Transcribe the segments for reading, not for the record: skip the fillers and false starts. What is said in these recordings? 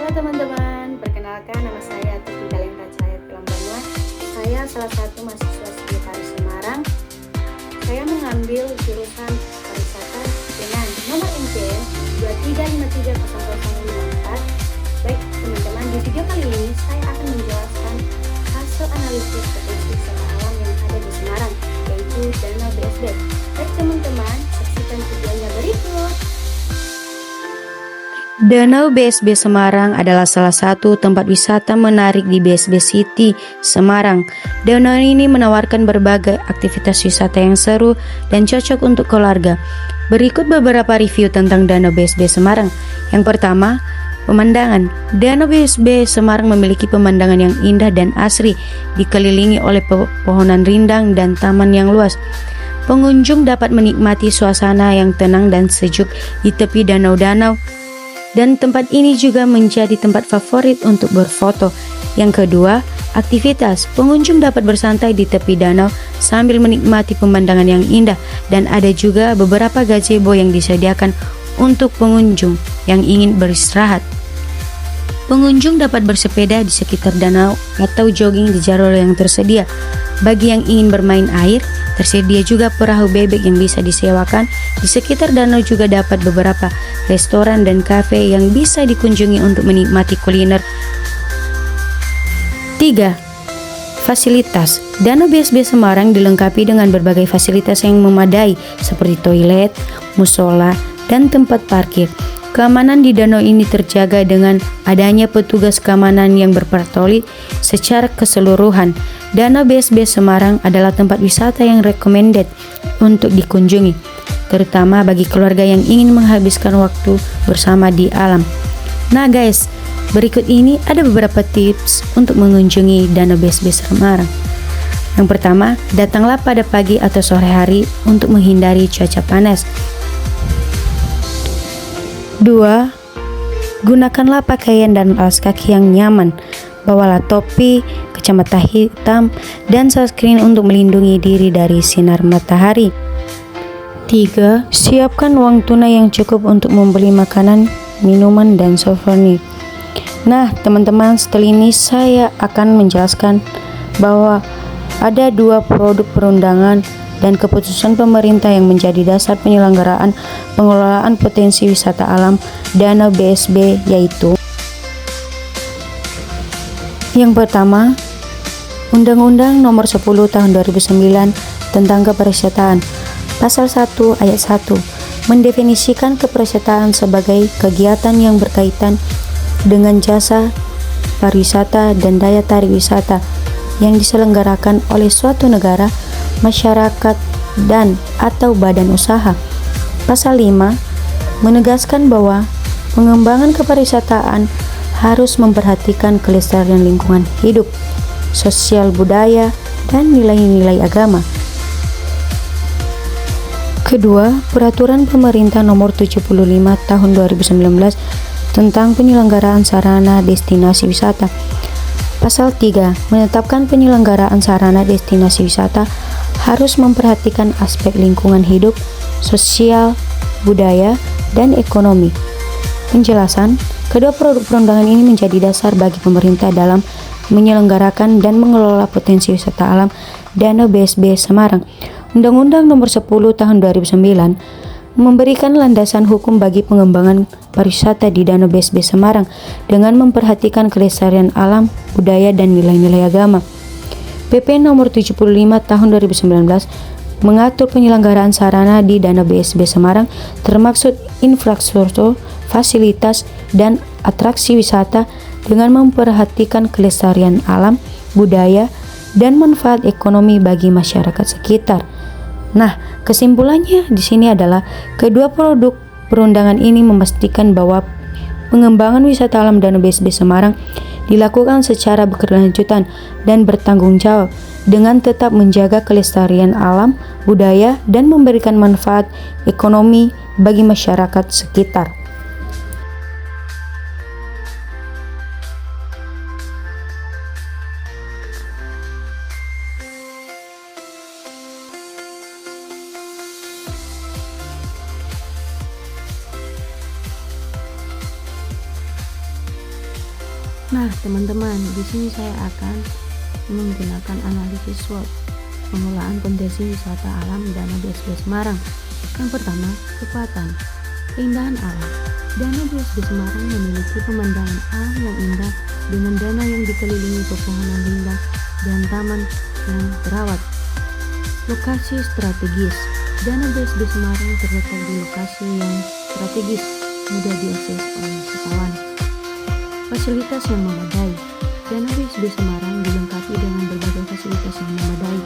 Halo teman-teman, perkenalkan nama saya Tuti Talenta Cahaya Film Banua. Saya salah satu mahasiswa studi Paris Semarang. Saya mengambil jurusan pariwisata dengan nomor NPM 2353054. Baik teman-teman, di video kali ini saya akan menjelaskan hasil analisis potensi wisata alam yang ada di Semarang, yaitu Danau BSB. Baik teman-teman, saksikan videonya berikut. Danau BSB Semarang adalah salah satu tempat wisata menarik di BSB City, Semarang. Danau ini menawarkan berbagai aktivitas wisata yang seru dan cocok untuk keluarga. Berikut beberapa review tentang Danau BSB Semarang. Yang pertama, pemandangan. Danau BSB Semarang memiliki pemandangan yang indah dan asri, dikelilingi oleh pepohonan rindang dan taman yang luas. Pengunjung dapat menikmati suasana yang tenang dan sejuk di tepi danau-danau, dan tempat ini juga menjadi tempat favorit untuk berfoto. Yang kedua, aktivitas. Pengunjung dapat bersantai di tepi danau sambil menikmati pemandangan yang indah, dan ada juga beberapa gazebo yang disediakan untuk pengunjung yang ingin beristirahat. Pengunjung dapat bersepeda di sekitar danau atau jogging di jalur yang tersedia. Bagi yang ingin bermain air, tersedia juga perahu bebek yang bisa disewakan. Di sekitar danau juga dapat beberapa restoran dan kafe yang bisa dikunjungi untuk menikmati kuliner. 3. Fasilitas. Danau BSB Semarang dilengkapi dengan berbagai fasilitas yang memadai seperti toilet, musola, dan tempat parkir. Keamanan di danau ini terjaga dengan adanya petugas keamanan yang berpatroli secara keseluruhan. Danau BSB Semarang adalah tempat wisata yang recommended untuk dikunjungi, terutama bagi keluarga yang ingin menghabiskan waktu bersama di alam. Nah guys, berikut ini ada beberapa tips untuk mengunjungi Danau BSB Semarang. Yang pertama, datanglah pada pagi atau sore hari untuk menghindari cuaca panas. 2. Gunakanlah pakaian dan alas kaki yang nyaman. Bawalah topi, kacamata hitam, dan sunscreen untuk melindungi diri dari sinar matahari. 3. Siapkan uang tunai yang cukup untuk membeli makanan, minuman, dan souvenir. Nah teman-teman, setelah ini saya akan menjelaskan bahwa ada 2 produk perundangan dan keputusan pemerintah yang menjadi dasar penyelenggaraan pengelolaan potensi wisata alam Danau BSB, yaitu yang pertama, Undang-Undang Nomor 10 Tahun 2009 tentang Kepariwisataan. Pasal 1 Ayat 1 mendefinisikan kepariwisataan sebagai kegiatan yang berkaitan dengan jasa pariwisata dan daya tarik wisata yang diselenggarakan oleh suatu negara, masyarakat, dan atau badan usaha. Pasal 5 menegaskan bahwa pengembangan kepariwisataan harus memperhatikan kelestarian lingkungan hidup, sosial budaya, dan nilai-nilai agama. Kedua, Peraturan Pemerintah Nomor 75 Tahun 2019 tentang penyelenggaraan sarana destinasi wisata. Pasal 3 menetapkan penyelenggaraan sarana destinasi wisata harus memperhatikan aspek lingkungan hidup, sosial, budaya, dan ekonomi. Penjelasan, kedua produk perundangan ini menjadi dasar bagi pemerintah dalam menyelenggarakan dan mengelola potensi wisata alam Danau BSB Semarang. Undang-Undang Nomor 10 Tahun 2009 memberikan landasan hukum bagi pengembangan pariwisata di Danau BSB Semarang dengan memperhatikan kelestarian alam, budaya, dan nilai-nilai agama. PP Nomor 75 Tahun 2019 mengatur penyelenggaraan sarana di Danau BSB Semarang termasuk infrastruktur, fasilitas, dan atraksi wisata dengan memperhatikan kelestarian alam, budaya, dan manfaat ekonomi bagi masyarakat sekitar. Nah, kesimpulannya di sini adalah kedua produk perundangan ini memastikan bahwa pengembangan wisata alam Danau BSB Semarang dilakukan secara berkelanjutan dan bertanggung jawab dengan tetap menjaga kelestarian alam, budaya, dan memberikan manfaat ekonomi bagi masyarakat sekitar. Nah, teman-teman, di sini saya akan menggunakan analisis SWOT pengelolaan potensi wisata alam Danau BSD Semarang. Yang pertama, kekuatan, keindahan alam. Danau BSD Semarang memiliki pemandangan alam yang indah dengan danau yang dikelilingi pepohonan rindang dan taman yang terawat. Lokasi strategis. Danau BSD Semarang terletak di lokasi yang strategis, mudah diakses oleh wisatawan. Fasilitas yang memadai. Danau BSD Semarang dilengkapi dengan berbagai fasilitas yang memadai,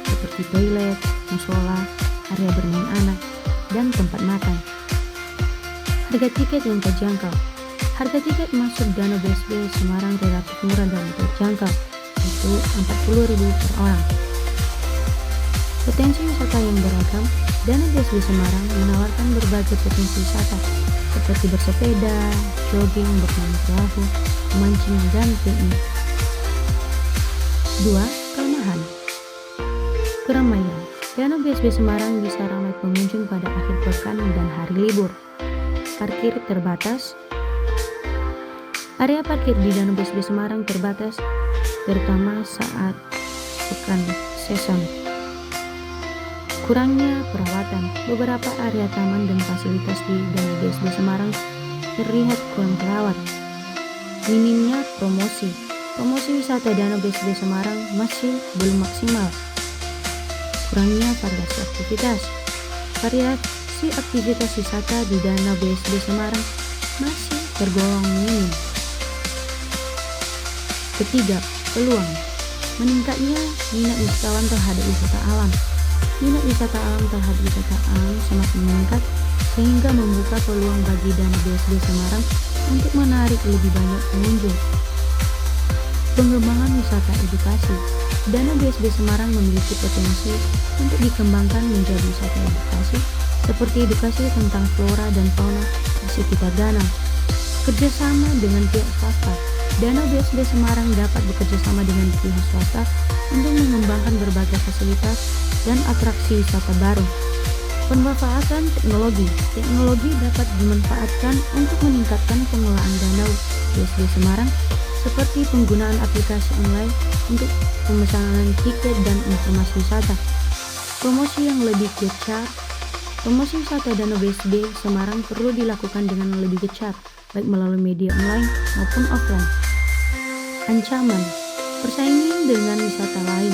seperti toilet, musola, area bermain anak, dan tempat makan. Harga tiket yang terjangkau. Harga tiket masuk Danau BSD Semarang relatif murah dan terjangkau, yaitu Rp40.000 per orang. Potensi wisata yang beragam. Danau BSD Semarang menawarkan berbagai potensi wisata, seperti bersepeda, jogging, bermain perahu, memancing, dan piknik. 2. Kelemahan. Keramaian. Danau BSD Semarang bisa ramai pengunjung pada akhir pekan dan hari libur. Parkir terbatas. Area parkir di Danau BSD Semarang terbatas, terutama saat pekan season. Kurangnya perawatan. Beberapa area taman dan fasilitas di Danau BSD Semarang terlihat kurang terawat. Minimnya promosi. Promosi wisata Danau BSD Semarang masih belum maksimal. Kurangnya variasi aktivitas. Variasi aktivitas wisata di Danau BSD Semarang masih tergolong minim. Ketiga, peluang. Meningkatnya minat wisatawan terhadap wisata alam. Minat wisata alam terhadap wisata alam semakin meningkat, sehingga membuka peluang bagi Danau BSD Semarang untuk menarik lebih banyak pengunjung. Pengembangan wisata edukasi. Danau BSD Semarang memiliki potensi untuk dikembangkan menjadi wisata edukasi, seperti edukasi tentang flora dan fauna di sekitar danau. Kerjasama dengan pihak swasta. Danau BSD Semarang dapat bekerjasama dengan pihak swasta untuk mengembangkan berbagai fasilitas dan atraksi wisata baru. Pemanfaatan teknologi. Teknologi dapat dimanfaatkan untuk meningkatkan pengelolaan Danau BSD Semarang, seperti penggunaan aplikasi online untuk pemesanan tiket dan informasi wisata. Promosi yang lebih gencar. Promosi wisata Danau BSD Semarang perlu dilakukan dengan lebih gencar, baik melalui media online maupun offline. Ancaman. Persaingan dengan wisata lain.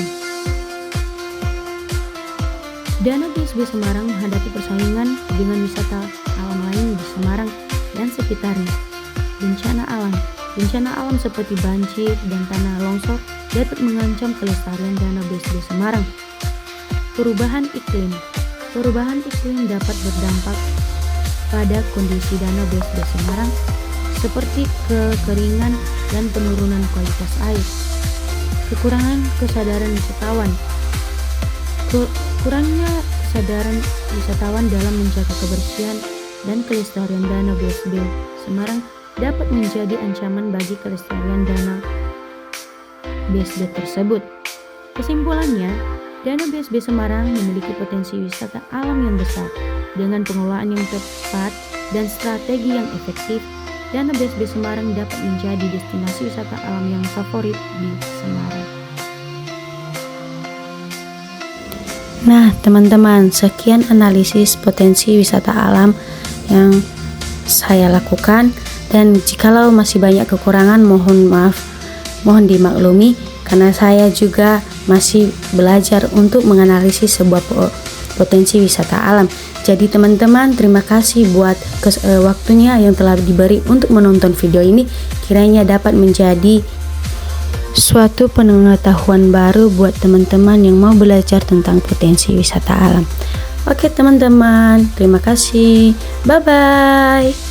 Danau BSD Semarang menghadapi persaingan dengan wisata alam lain di Semarang dan sekitarnya. Bencana alam. Bencana alam seperti banjir dan tanah longsor dapat mengancam kelestarian Danau BSD Semarang. Perubahan iklim. Perubahan iklim dapat berdampak pada kondisi Danau BSD Semarang, seperti kekeringan dan penurunan kualitas air. Kekurangan kesadaran wisatawan. Kurangnya kesadaran wisatawan dalam menjaga kebersihan dan kelestarian Danau BSD Semarang dapat menjadi ancaman bagi kelestarian Danau BSD tersebut. Kesimpulannya, Danau BSD Semarang memiliki potensi wisata alam yang besar. Dengan pengelolaan yang tepat dan strategi yang efektif, Danau BSD Semarang dapat menjadi destinasi wisata alam yang favorit di Semarang. Nah, teman-teman, sekian analisis potensi wisata alam yang saya lakukan, dan jikalau masih banyak kekurangan, mohon maaf, mohon dimaklumi, karena saya juga masih belajar untuk menganalisis sebuah potensi wisata alam. Jadi teman-teman, terima kasih buat waktunya yang telah diberi untuk menonton video ini. Kiranya dapat menjadi suatu pengetahuan baru buat teman-teman yang mau belajar tentang potensi wisata alam. Oke teman-teman, terima kasih. Bye-bye.